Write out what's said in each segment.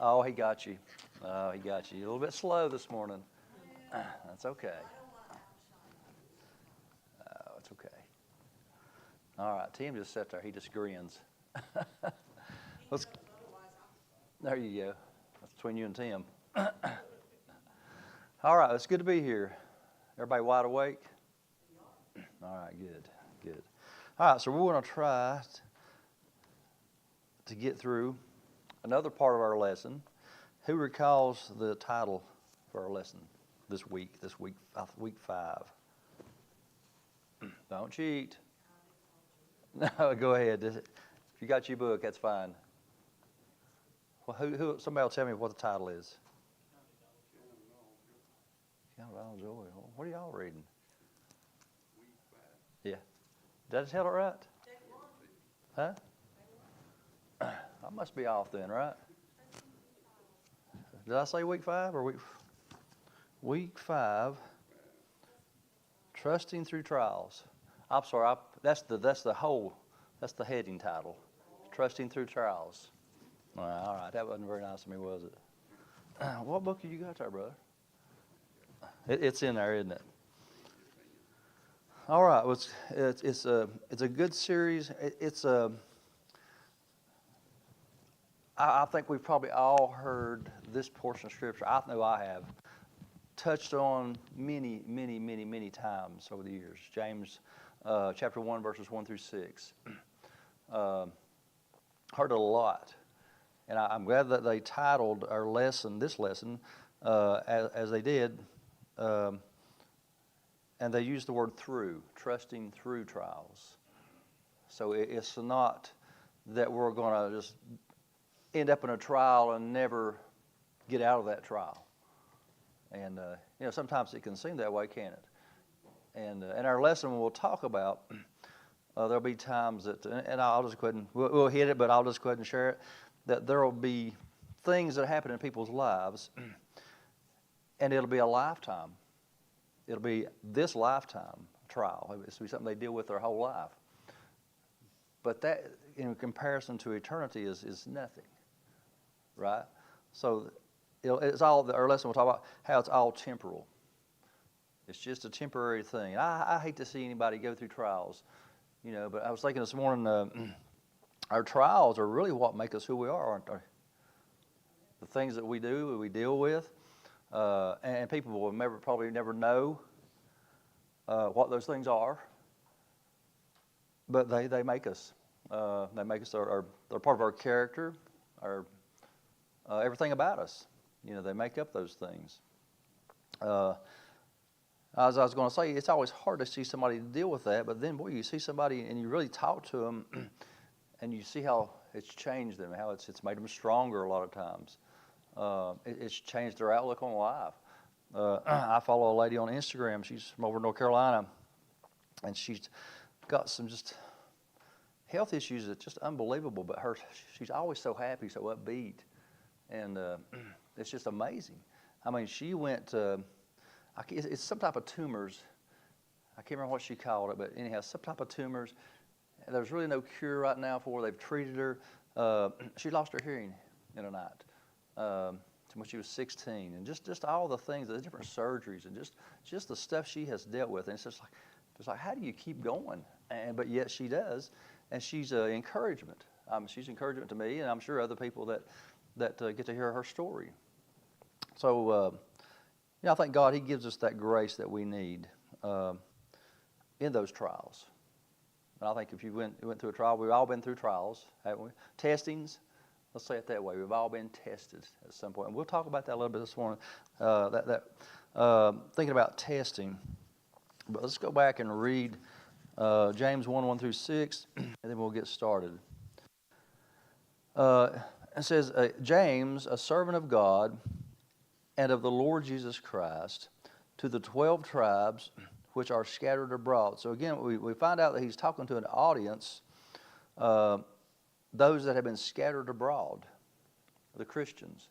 Oh, he got you. Oh, he got you. You're a little bit slow this morning. That's okay. Oh, it's okay. All right, Tim just sat there. He just grins. Let's, there you go. That's between you and Tim. All right, it's good to be here. Everybody wide awake? All right, good, good. All right, so we're going to try to get through another part of our lesson. Who recalls the title for our lesson this week, week 5? Don't cheat. No, go ahead. If you got your book, that's fine. Well, somebody will tell me what the title is. Count it all joy. What are y'all reading? Yeah. Did I tell it right? Huh? I must be off then, right? Did I say week 5 or week 5? Trusting through trials. I'm sorry. That's the heading title. Trusting through trials. All right. That wasn't very nice of me, was it? What book have you got there, brother? It's in there, isn't it? All right. Well, it's a good series. I think we've probably all heard this portion of Scripture. I know I have. Touched on many, many, many, many times over the years. James chapter 1, verses 1 through 6. Heard it a lot. And I'm glad that they titled our lesson, this lesson, as they did. And they used the word through, trusting through trials. So it's not that we're going to just end up in a trial and never get out of that trial. And, sometimes it can seem that way, can't it? And in our lesson, we'll talk about, there'll be times that, and I'll just go ahead and, we'll hit it, but I'll just go ahead and share it, that there will be things that happen in people's lives, and it'll be a lifetime. It'll be this lifetime trial. It'll be something they deal with their whole life. But that, in comparison to eternity, is nothing, right? So it's all, our lesson will talk about how it's all temporal. It's just a temporary thing. I hate to see anybody go through trials, but I was thinking this morning, our trials are really what make us who we are, aren't they? The things that we do, we deal with, and people will probably never know what those things are, but they make us. They make us, they're part of our character, everything about us. They make up those things. As I was going to say, it's always hard to see somebody deal with that, but then, boy, you see somebody and you really talk to them, and you see how it's changed them, how it's made them stronger a lot of times. It's changed their outlook on life. I follow a lady on Instagram. She's from over North Carolina, and she's got some just health issues that's just unbelievable, but she's always so happy, so upbeat, and it's just amazing. I mean, she went to, it's some type of tumors. I can't remember what she called it, but anyhow, some type of tumors. There's really no cure right now for her. They've treated her. She lost her hearing in a night when she was 16, and just all the things, the different surgeries, and just the stuff she has dealt with. And it's just like how do you keep going? But yet she does, and she's an encouragement. She's encouragement to me, and I'm sure other people that get to hear her story. So, I thank God He gives us that grace that we need in those trials. And I think if you went through a trial, we've all been through trials, haven't we? Testings, let's say it that way. We've all been tested at some point. And we'll talk about that a little bit this morning, thinking about testing. But let's go back and read James 1 through 6, and then we'll get started. It says, James, a servant of God and of the Lord Jesus Christ, to the 12 tribes which are scattered abroad. So again, we find out that he's talking to an audience, those that have been scattered abroad, the Christians.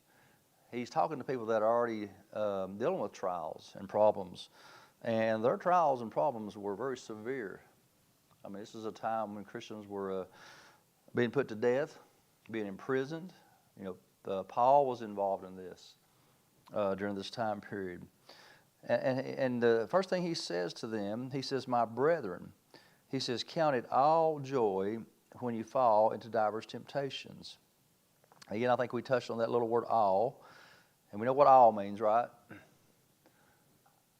He's talking to people that are already dealing with trials and problems. And their trials and problems were very severe. I mean, this is a time when Christians were being put to death, being imprisoned, Paul was involved in this during this time period. And the first thing he says to them, he says, "My brethren," he says, "count it all joy when you fall into diverse temptations." Again, I think we touched on that little word "all," and we know what "all" means, right?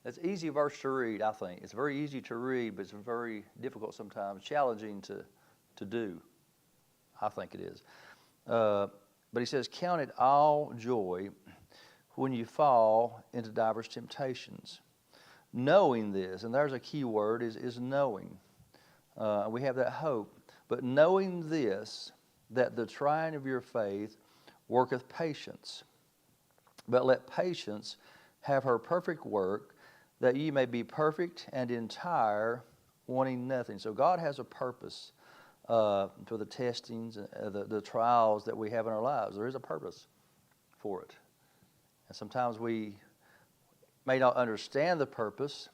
It's an easy verse to read, I think. It's very easy to read, but it's very difficult sometimes, challenging to do. I think it is. But he says, "Count it all joy when you fall into diverse temptations, knowing this," and there's a key word, is knowing. We have that hope. "But knowing this, that the trying of your faith worketh patience. But let patience have her perfect work, that ye may be perfect and entire, wanting nothing." So God has a purpose for the testings, the trials that we have in our lives. There is a purpose for it. And sometimes we may not understand the purpose,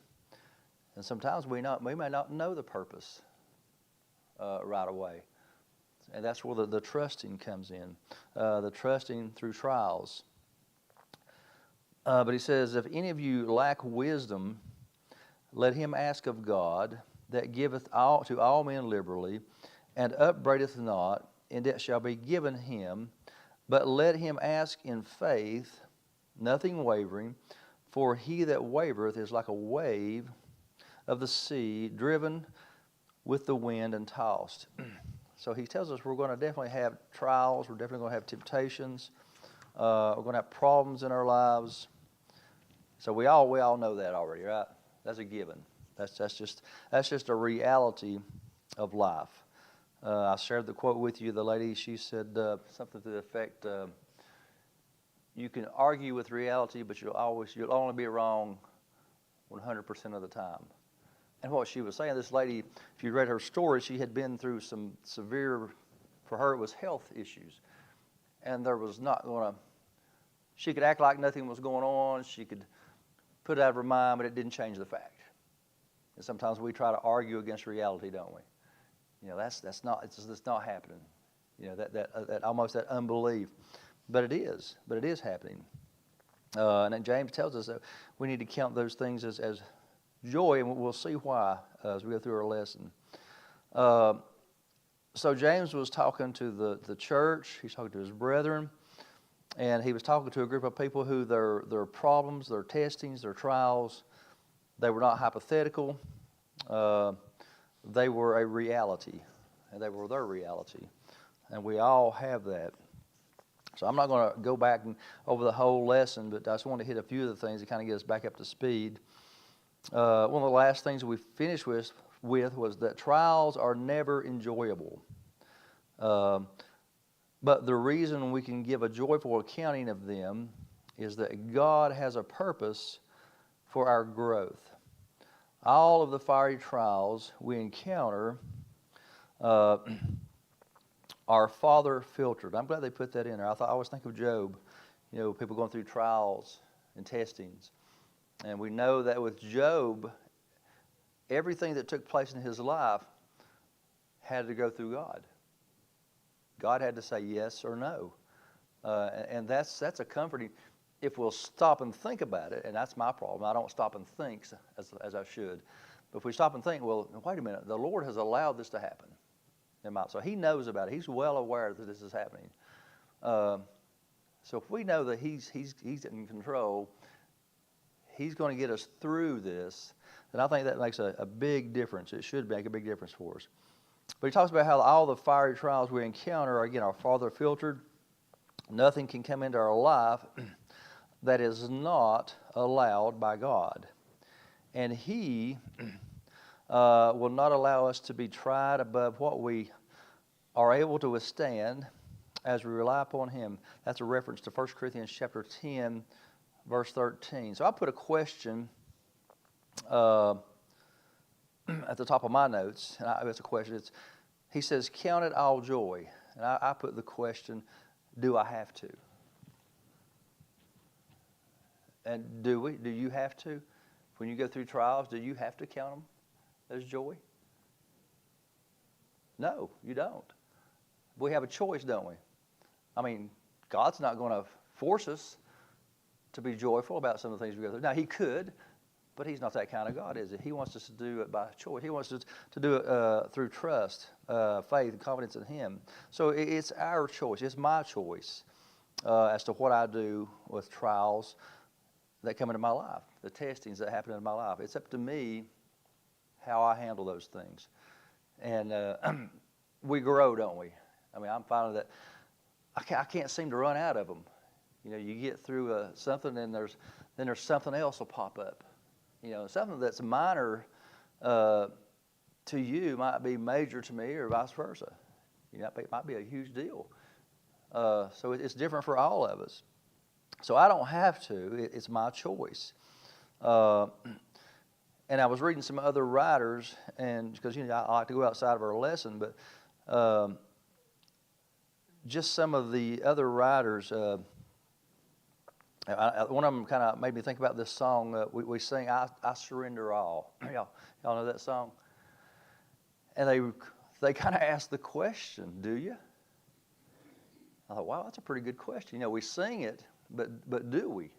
and sometimes we may not know the purpose right away. And that's where the trusting comes in, the trusting through trials. But he says, "If any of you lack wisdom, let him ask of God, that giveth to all men liberally, and upbraideth not, and it shall be given him. But let him ask in faith, nothing wavering. For he that wavereth is like a wave of the sea, driven with the wind and tossed." So he tells us we're going to definitely have trials. We're definitely going to have temptations. We're going to have problems in our lives. So we all know that already, right? That's a given. That's just a reality of life. I shared the quote with you. The lady, she said something to the effect, "You can argue with reality, but you'll only be wrong 100% of the time." And what she was saying, this lady, if you read her story, she had been through some severe, for her it was health issues. And she could act like nothing was going on. She could put it out of her mind, but it didn't change the fact. And sometimes we try to argue against reality, don't we? That's not happening. That almost that unbelief. But it is happening. And then James tells us that we need to count those things as joy, and we'll see why as we go through our lesson. So James was talking to the church. He's talking to his brethren, and he was talking to a group of people who their problems, their testings, their trials, they were not hypothetical. They were a reality, and they were their reality, and we all have that. So I'm not going to go back over the whole lesson, but I just want to hit a few of the things that kind of get us back up to speed. One of the last things we finished with was that trials are never enjoyable. But the reason we can give a joyful accounting of them is that God has a purpose for our growth. All of the fiery trials we encounter are Father filtered. I'm glad they put that in there. I always think of Job, people going through trials and testings. And we know that with Job, everything that took place in his life had to go through God. God had to say yes or no. And that's a comforting, if we'll stop and think about it, and that's my problem. I don't stop and think as I should. But if we stop and think, well, wait a minute, the Lord has allowed this to happen. So he knows about it. He's well aware that this is happening. So if we know that he's in control, he's going to get us through this, then I think that makes a big difference. It should make a big difference for us. But he talks about how all the fiery trials we encounter, again, are Father filtered. Nothing can come into our life that is not allowed by God. And he will not allow us to be tried above what we are able to withstand as we rely upon him. That's a reference to 1 Corinthians chapter 10, verse 13. So I put a question at the top of my notes, and it's a question. He says, "Count it all joy." And I put the question, do I have to? And do you have to? When you go through trials, do you have to count them as joy? No, you don't. We have a choice, don't we? I mean, God's not going to force us to be joyful about some of the things we go through. Now, He could, but He's not that kind of God, is He? He wants us to do it by choice. He wants us to do it through trust, faith, and confidence in Him. So it's our choice. It's my choice as to what I do with trials that come into my life, the testings that happen in my life. It's up to me how I handle those things. And we grow, don't we? I mean, I'm finding that I can't seem to run out of them. You know, you get through something, and there's something else will pop up. You know, something that's minor to you might be major to me, or vice versa. You know, it might be a huge deal. So it's different for all of us. So I don't have to. It's my choice. And I was reading some other writers, and because I like to go outside of our lesson, but just some of the other writers. One of them kind of made me think about this song we sing, I Surrender All. Y'all know that song? And they kind of asked the question, do you? I thought, wow, that's a pretty good question. You know, we sing it, but do we?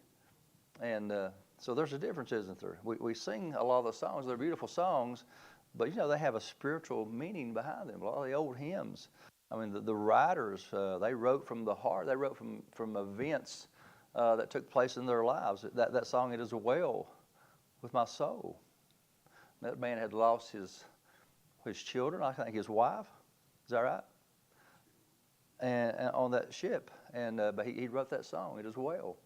And so there's a difference, isn't there? We sing a lot of the songs. They're beautiful songs, but, they have a spiritual meaning behind them. A lot of the old hymns, I mean, the writers, they wrote from the heart. They wrote from events that took place in their lives. That song, "It Is Well With My Soul." That man had lost his children, I think his wife. Is that right? And on that ship, but he wrote that song, "It Is Well."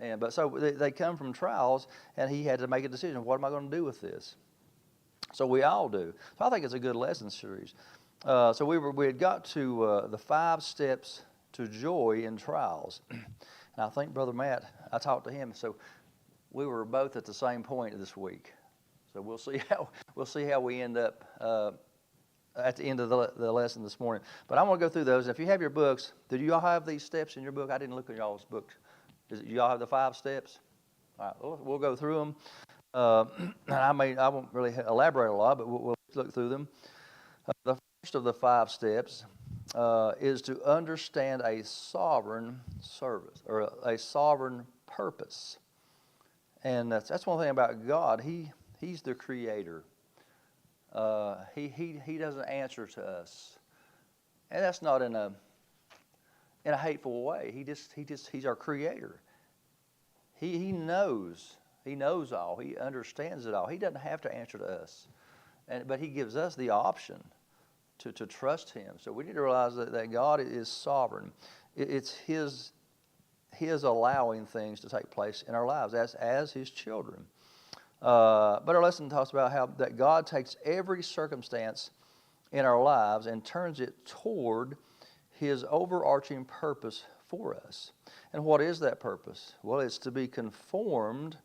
But so they come from trials, and he had to make a decision. What am I going to do with this? So we all do. So I think it's a good lesson series. So we had got to the 5 steps to joy in trials. And I think Brother Matt, I talked to him, so we were both at the same point this week. So we'll see how we end up at the end of the lesson this morning. But I'm going to go through those. If you have your books, did you all have these steps in your book? I didn't look at y'all's books. Do you all have the 5 steps? All right, we'll go through them. I won't really elaborate a lot, but we'll look through them. The first of the 5 steps is to understand a sovereign service or a sovereign purpose. And that's one thing about God. He's the creator. He doesn't answer to us, and that's not in a hateful way. He's our creator. He knows all. He understands it all. He doesn't have to answer to us, but He gives us the option to trust Him. So we need to realize that God is sovereign. It's His allowing things to take place in our lives as His children. But our lesson talks about how that God takes every circumstance in our lives and turns it toward His overarching purpose for us. And what is that purpose? Well, it's to be conformed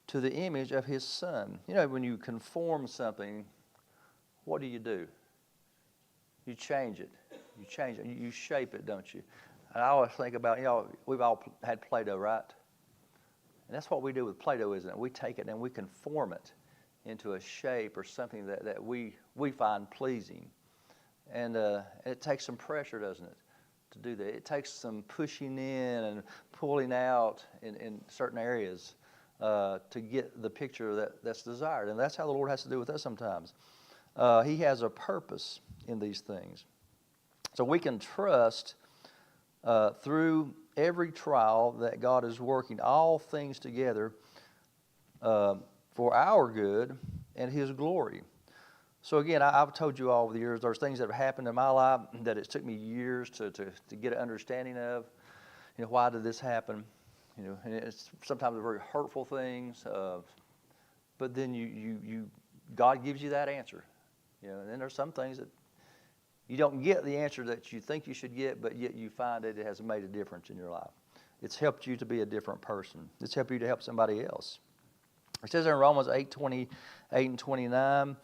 to the image of His Son. You know, when you conform something, what do? You change it. You shape it, don't you? And I always think about, we've all had Play-Doh, right? And that's what we do with Play-Doh, isn't it? We take it and we conform it into a shape or something that we find pleasing. And it takes some pressure, doesn't it, to do that? It takes some pushing in and pulling out in certain areas to get the picture that's desired. And that's how the Lord has to do with us sometimes. He has a purpose in these things. So we can trust through every trial that God is working all things together for our good and His glory. So again, I've told you all over the years, there's things that have happened in my life that it took me years to get an understanding of. Why did this happen? And it's sometimes very hurtful things. But then God gives you that answer. And then there's some things that you don't get the answer that you think you should get, but yet you find that it has made a difference in your life. It's helped you to be a different person. It's helped you to help somebody else. It says in Romans 8:28 and 29,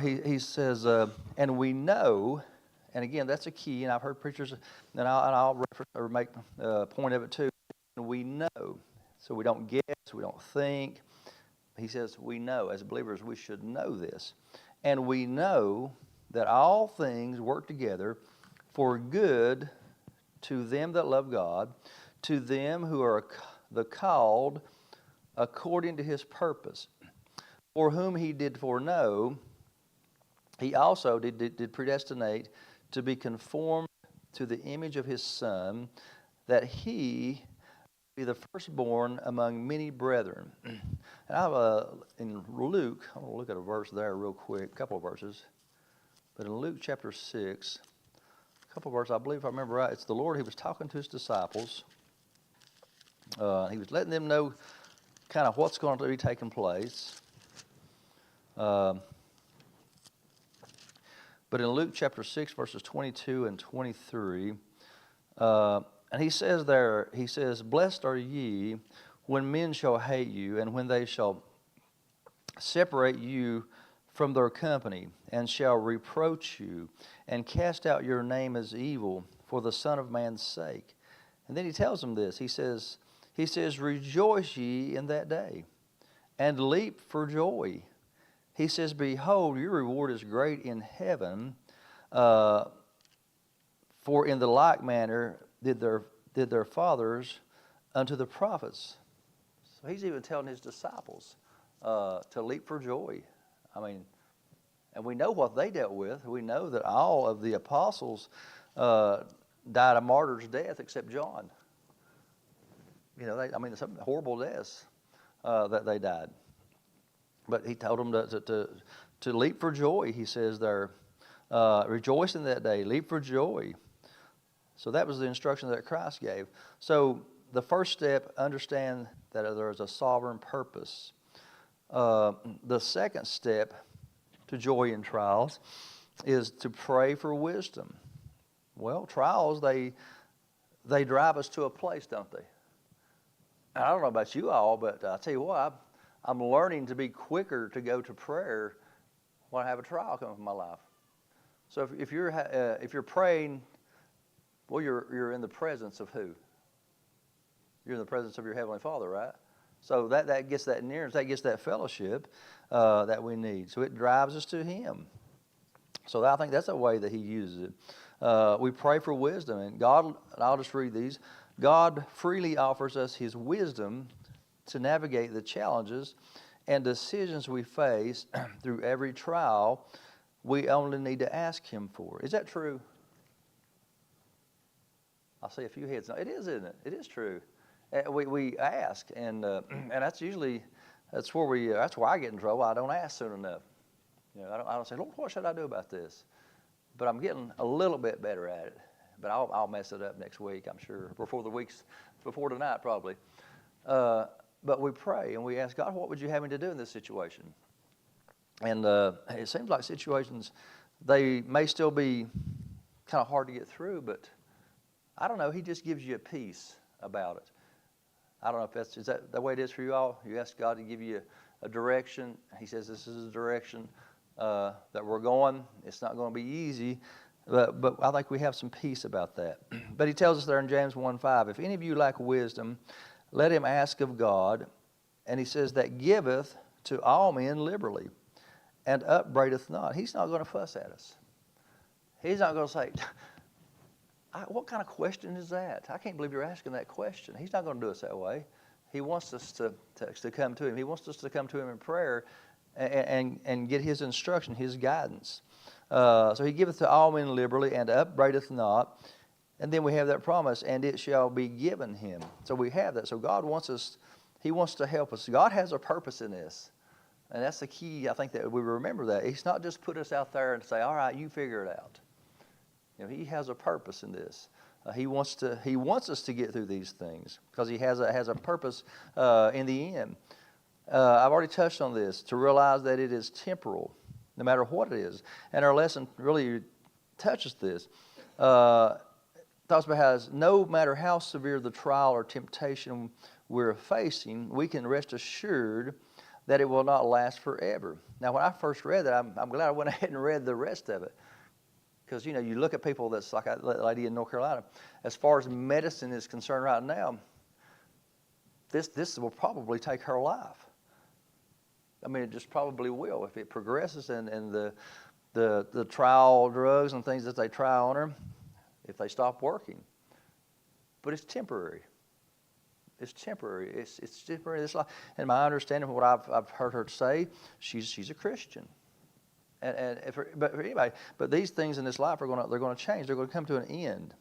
he says, and we know, and again, that's a key, and I've heard preachers, and I'll reference or make a point of it too. We know, so we don't guess, we don't think. He says we know. As believers, we should know this. And we know that all things work together for good to them that love God, to them who are the called according to his purpose, for whom he did foreknow, he also did predestinate to be conformed to the image of his Son, that he be the firstborn among many brethren. And I have in Luke, I'm going to look at a verse there real quick, a couple of verses. But in Luke chapter 6, a couple of verses, I believe if I remember right, it's the Lord, he was talking to his disciples. He was letting them know kind of what's going to be taking place. But in Luke chapter 6, verses 22 and 23, and he says there, he says, "Blessed are ye when men shall hate you, and when they shall separate you from their company, and shall reproach you, and cast out your name as evil for the Son of Man's sake." And then he tells them this. He says, "Rejoice ye in that day, and leap for joy." He says, "Behold, your reward is great in heaven, for in the like manner did their fathers unto the prophets." So he's even telling his disciples to leap for joy. I mean, and we know what they dealt with. We know that all of the apostles died a martyr's death except John. You know, some horrible deaths that they died. But he told them to leap for joy, he says there. Rejoice in that day, leap for joy. So that was the instruction that Christ gave. So the first step, understand that there is a sovereign purpose. The second step to joy in trials is to pray for wisdom. Well, trials, they drive us to a place, don't they? And I don't know about you all, but I tell you what, I'm learning to be quicker to go to prayer when I have a trial come in my life. So if you're praying, well, you're in the presence of who? You're in the presence of your Heavenly Father, right? So that gets that nearness, that gets that fellowship that we need. So it drives us to Him. So I think that's a way that He uses it. We pray for wisdom, and God, and I'll just read these. God freely offers us His wisdom to navigate the challenges and decisions we face through every trial. We only need to ask Him for. Is that true? I see a few heads. No, it is, isn't it? It is true. We ask, and that's usually that's where I get in trouble. I don't ask soon enough. You know, I don't say, "Lord, what should I do about this?" But I'm getting a little bit better at it. But I'll mess it up next week, I'm sure, before tonight probably. But we pray and we ask God, what would you have me to do in this situation? And it seems like situations, they may still be kind of hard to get through, but I don't know, He just gives you a peace about it. I don't know if is that the way it is for you all? You ask God to give you a direction. He says this is the direction that we're going. It's not going to be easy, but I think we have some peace about that. But He tells us there in James 1:5, "If any of you lack wisdom, let him ask of God," and He says, "that giveth to all men liberally, and upbraideth not." He's not going to fuss at us. He's not going to say, "What kind of question is that? I can't believe you're asking that question." He's not going to do us that way. He wants us to come to Him. He wants us to come to Him in prayer and get His instruction, His guidance. So He giveth to all men liberally, and upbraideth not. And then we have that promise, "and it shall be given him." So we have that. So God wants us, He wants to help us. God has a purpose in this. And that's the key, I think, that we remember that. He's not just put us out there and say, "All right, you figure it out." You know, He has a purpose in this. He wants us to get through these things because He has a purpose in the end. I've already touched on this, to realize that it is temporal, no matter what it is. And our lesson really touches this. Talks about how no matter how severe the trial or temptation we're facing, we can rest assured that it will not last forever. Now, when I first read that, I'm glad I went ahead and read the rest of it. Because, you know, you look at people that's like that lady in North Carolina, as far as medicine is concerned right now, this will probably take her life. I mean, it just probably will if it progresses and the trial drugs and things that they try on her, if they stop working. but it's temporary. It's temporary. It's temporary. It's like, and my understanding of what I've heard her say, she's a Christian. But for anybody, but these things in this life they're going to change. They're going to come to an end.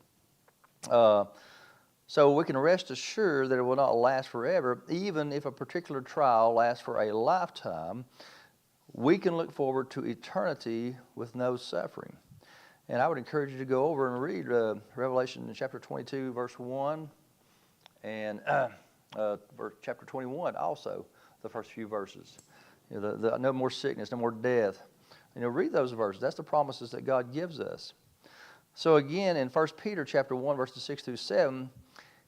So we can rest assured that it will not last forever. Even if a particular trial lasts for a lifetime, we can look forward to eternity with no suffering. And I would encourage you to go over and read Revelation chapter 22, verse 1, and chapter 21 also, the first few verses. You know, no more sickness, no more death. You know, read those verses. That's the promises that God gives us. So again, in 1 Peter chapter 1, verses 6 through 7,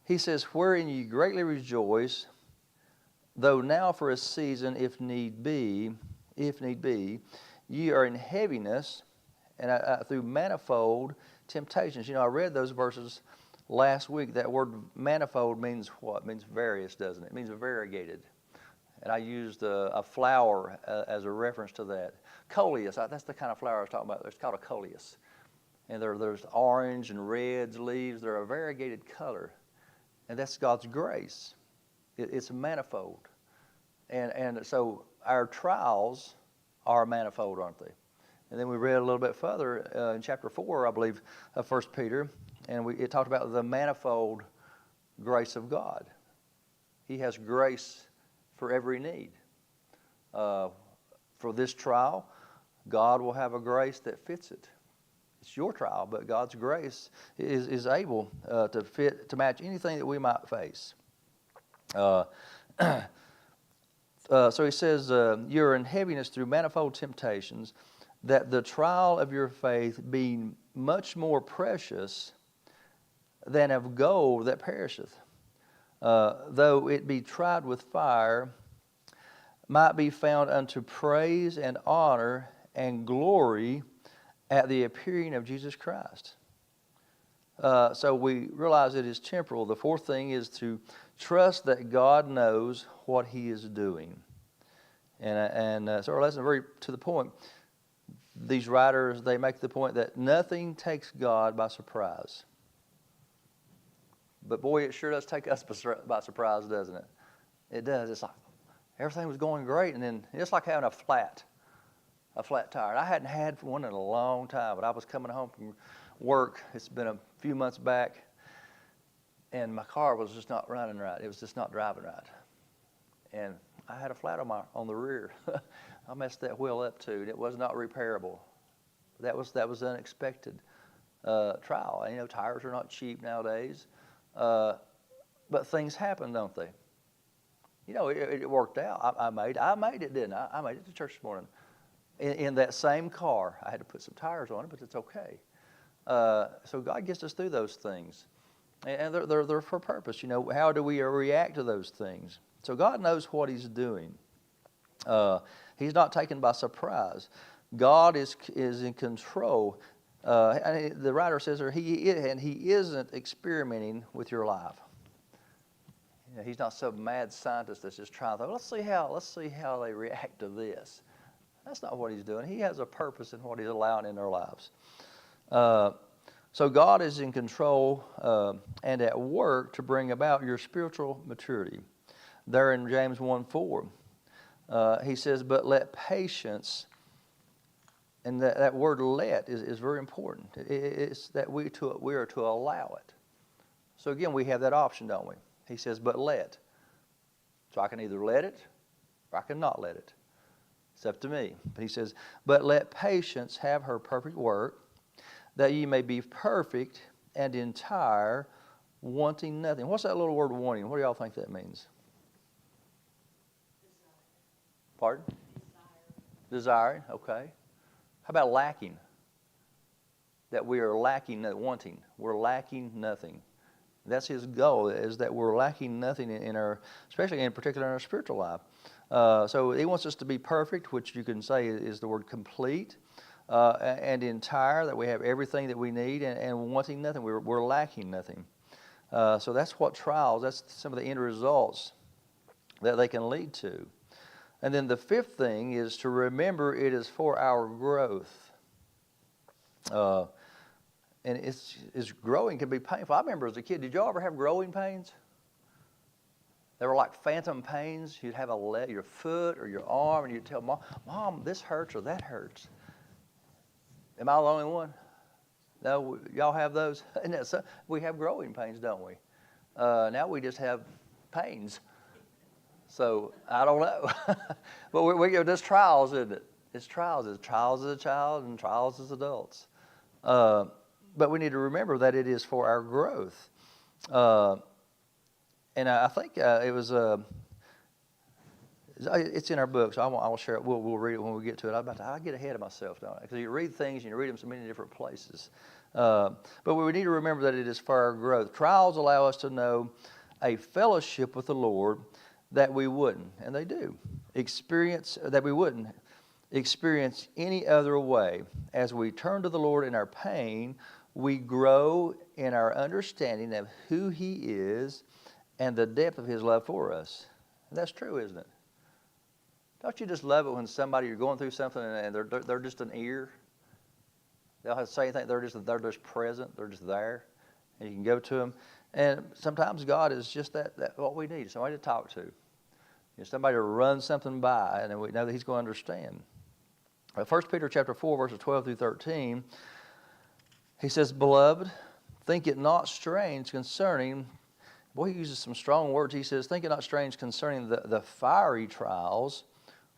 he says, wherein ye greatly rejoice, though now for a season, if need be, ye are in heaviness, and through manifold temptations. You know, I read those verses last week. That word manifold means what? It means various, doesn't it? It means variegated. And I used a flower as a reference to that. Coleus, that's the kind of flower I was talking about. It's called a coleus. And there's orange and reds leaves. They're a variegated color. And that's God's grace. It's manifold. And so our trials are manifold, aren't they? And then we read a little bit further in chapter 4, I believe, of 1 Peter, and it talked about the manifold grace of God. He has grace for every need. For this trial, God will have a grace that fits it. It's your trial, but God's grace is able to match anything that we might face. So he says, you're in heaviness through manifold temptations, that the trial of your faith being much more precious than of gold that perisheth, though it be tried with fire, might be found unto praise and honor and glory at the appearing of Jesus Christ. So we realize it is temporal. The fourth thing is to trust that God knows what He is doing. And so our lesson is very to the point. These writers, they make the point that nothing takes God by surprise. But boy, it sure does take us by surprise, doesn't it? It does. It's like everything was going great, and then it's like having a flat tire. I hadn't had one in a long time, but I was coming home from work. It's been a few months back, and my car was just not running right. It was just not driving right. And I had a flat on the rear. I messed that wheel up too, and it was not repairable. That was unexpected trial. And, you know, tires are not cheap nowadays, but things happen, don't they? You know, it worked out. I made it, didn't I? I made it to church this morning. In that same car, I had to put some tires on it, but it's okay. So God gets us through those things, and they're for a purpose. You know, how do we react to those things? So God knows what He's doing. He's not taken by surprise. God is in control. And the writer says there, He isn't experimenting with your life. You know, He's not some mad scientist that's just trying to, let's see how they react to this. That's not what He's doing. He has a purpose in what He's allowing in their lives. So God is in control and at work to bring about your spiritual maturity. There in James 1:4, he says, but let patience, and that word let is very important. It's that we are to allow it. So again, we have that option, don't we? He says, but let. So I can either let it or I can not let it. It's up to me. But he says, but let patience have her perfect work, that ye may be perfect and entire, wanting nothing. What's that little word wanting? What do y'all think that means? Pardon? Desiring, okay. How about lacking? That we are lacking, wanting. We're lacking nothing. That's His goal, is that we're lacking nothing in our, especially in particular in our spiritual life. So He wants us to be perfect, which you can say is the word complete, and entire, that we have everything that we need, and wanting nothing. We're lacking nothing. So that's what trials, that's some of the end results that they can lead to. And then the fifth thing is to remember it is for our growth. and it's growing can be painful. I remember as a kid, did y'all ever have growing pains? They were like phantom pains. You'd have your foot or your arm, and you'd tell Mom, this hurts or that hurts. Am I the only one? No, y'all have those? We have growing pains, don't we? Now we just have pains. So I don't know. But there's trials, isn't it? It's trials. It's trials as a child and trials as adults. But we need to remember that it is for our growth. And I think it was, it's in our book, so I will share it. We'll read it when we get to it. I get ahead of myself, don't I? Because you read things and you read them so many different places. But we need to remember that it is for our growth. Trials allow us to know a fellowship with the Lord that we wouldn't, and they do, that we wouldn't experience any other way. As we turn to the Lord in our pain, we grow in our understanding of who He is and the depth of His love for us. And that's true, isn't it? Don't you just love it when you're going through something and they're just an ear? They'll have to say anything. They're just present. They're just there, and you can go to them. And sometimes God is just that what we need, somebody to talk to, somebody to run something by, and we know that He's going to understand. 1 Peter chapter 4, verses 12 through 13, he says, "Beloved, think it not strange concerning," boy, he uses some strong words. He says, "Think it not strange concerning the fiery trials,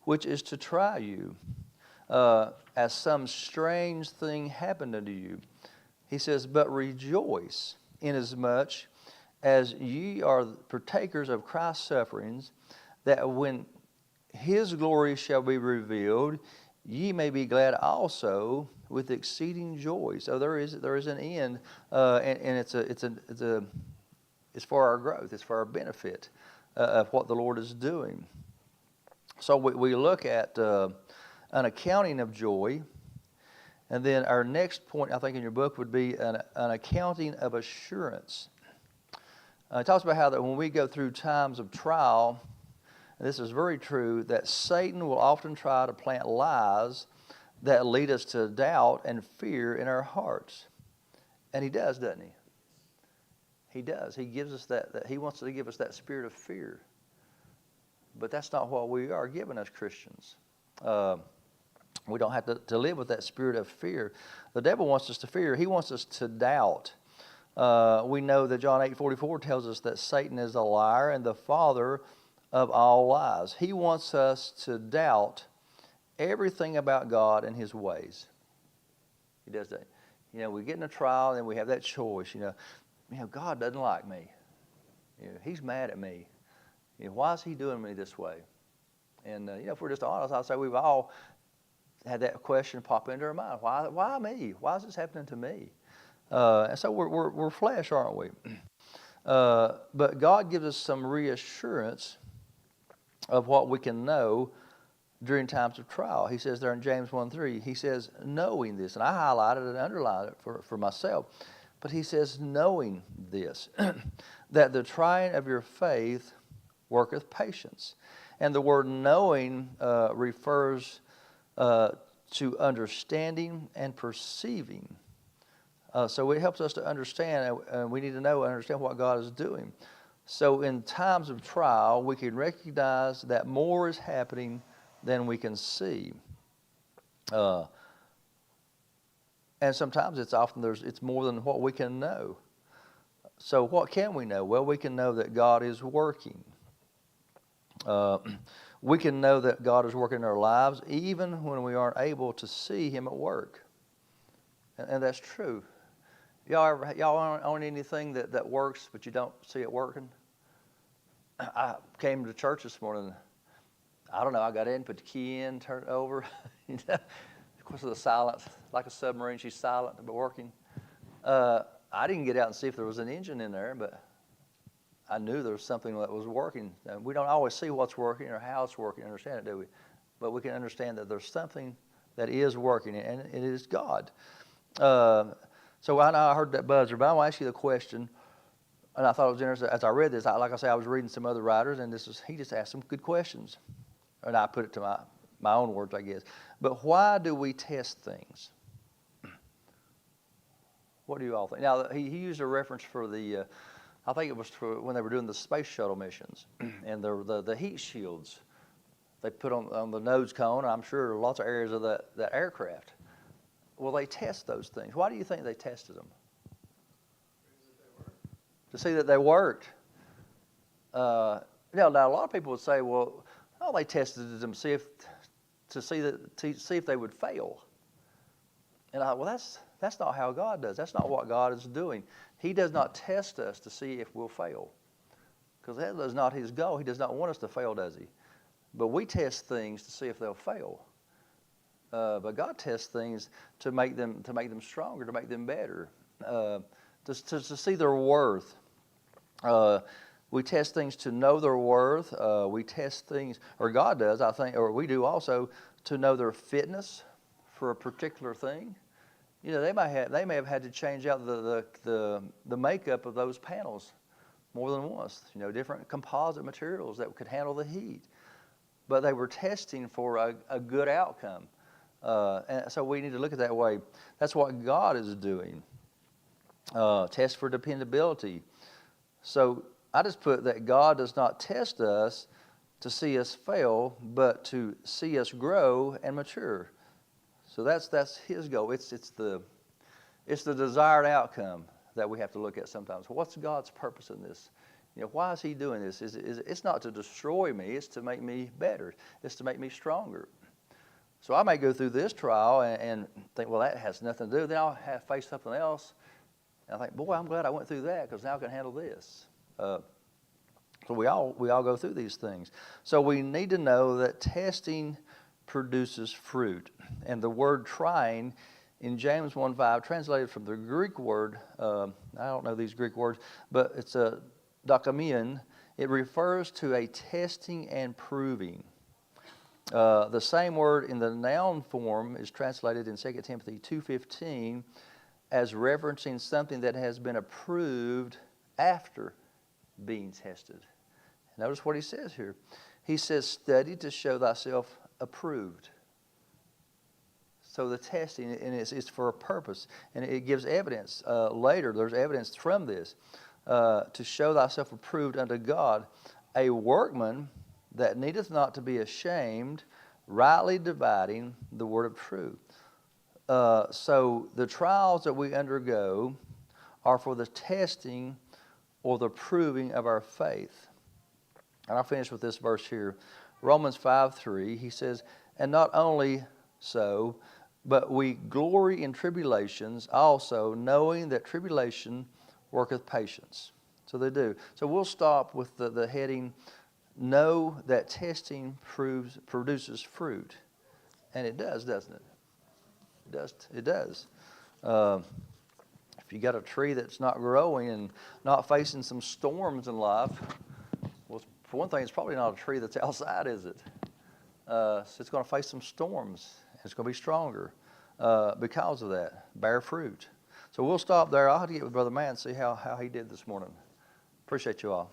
which is to try you, as some strange thing happened unto you." He says, "But rejoice, inasmuch as ye are partakers of Christ's sufferings, that when His glory shall be revealed, ye may be glad also with exceeding joy." So there is an end, and it's for our growth. It's for our benefit of what the Lord is doing. So we look at an accounting of joy, and then our next point, I think, in your book would be an accounting of assurance. It talks about how that when we go through times of trial, and this is very true, that Satan will often try to plant lies that lead us to doubt and fear in our hearts. And he does, doesn't he? He does. He gives us that he wants to give us that spirit of fear. But that's not what we are given as Christians. We don't have to live with that spirit of fear. The devil wants us to fear. He wants us to doubt. We know that John 8:44 tells us that Satan is a liar and the father of all lies. He wants us to doubt everything about God and His ways. He does that. We get in a trial and we have that choice. God doesn't like me. He's mad at me. Why is He doing me this way? And if we're just honest, I'll say we've all had that question pop into our mind. Why me? Why is this happening to me? And so we're flesh, aren't we? But God gives us some reassurance of what we can know during times of trial. He says there in James 1:3, he says, knowing this, and I highlighted and underlined it for myself, but he says, knowing this, that the trying of your faith worketh patience. And the word knowing refers to understanding and perceiving. So it helps us to understand, and we need to know and understand what God is doing. So in times of trial, we can recognize that more is happening than we can see. And sometimes it's more than what we can know. So what can we know? Well, we can know that God is working. We can know that God is working in our lives even when we aren't able to see Him at work. And that's true. Y'all own anything that works but you don't see it working? I came to church this morning. I don't know. I got in, put the key in, turned it over. Of course, the silence, like a submarine, she's silent but working. I didn't get out and see if there was an engine in there, but I knew there was something that was working. And we don't always see what's working or how it's working, understand it, do we? But we can understand that there's something that is working, and it is God. So I know I heard that buzzer, but I want to ask you the question, and I thought it was interesting. As I read this, like I say, I was reading some other writers, and he just asked some good questions. And I put it to my own words, I guess. But why do we test things? What do you all think? Now, he used a reference for the, I think it was for when they were doing the space shuttle missions, and the heat shields they put on the nose cone. I'm sure lots of areas of that aircraft. Well, they test those things. Why do you think they tested them? To see that they worked. Now, a lot of people would say, well, oh, they tested them to see if they would fail. And I thought, well, that's not how God does. That's not what God is doing. He does not test us to see if we'll fail, because that is not His goal. He does not want us to fail, does He? But we test things to see if they'll fail. But God tests things to make them stronger, to make them better, to see their worth. We test things to know their worth. We test things, or God does, I think, or we do also, to know their fitness for a particular thing. You know, they may have had to change out the makeup of those panels more than once. You know, different composite materials that could handle the heat. But they were testing for a good outcome. And so we need to look at it that way. That's what God is doing. Test for dependability. So I just put that God does not test us to see us fail, but to see us grow and mature. So that's His goal. It's the desired outcome that we have to look at sometimes. What's God's purpose in this? You know, why is He doing this? It's not to destroy me. It's to make me better. It's to make me stronger. So I may go through this trial and think, well, that has nothing to do. Then I'll face something else, and I think, boy, I'm glad I went through that, because now I can handle this. So we all go through these things. So we need to know that testing produces fruit. And the word trying in James 1:5, translated from the Greek word, I don't know these Greek words, but it's a dokamion. It refers to a testing and proving. The same word in the noun form is translated in 2 Timothy 2:15 as referencing something that has been approved after being tested. Notice what he says here. He says, study to show thyself approved. So the testing, and it's for a purpose, and it gives evidence later. There's evidence from this to show thyself approved unto God, a workman that needeth not to be ashamed, rightly dividing the word of truth. So the trials that we undergo are for the testing or the proving of our faith. And I'll finish with this verse here. Romans 5:3, he says, and not only so, but we glory in tribulations also, knowing that tribulation worketh patience. So they do. So we'll stop with the heading, know that testing produces fruit. And it does, doesn't it? It does. If you got a tree that's not growing and not facing some storms in life, well, for one thing, it's probably not a tree that's outside, is it? So it's going to face some storms. It's going to be stronger because of that. Bear fruit. So we'll stop there. I'll have to get with Brother Matt and see how he did this morning. Appreciate you all.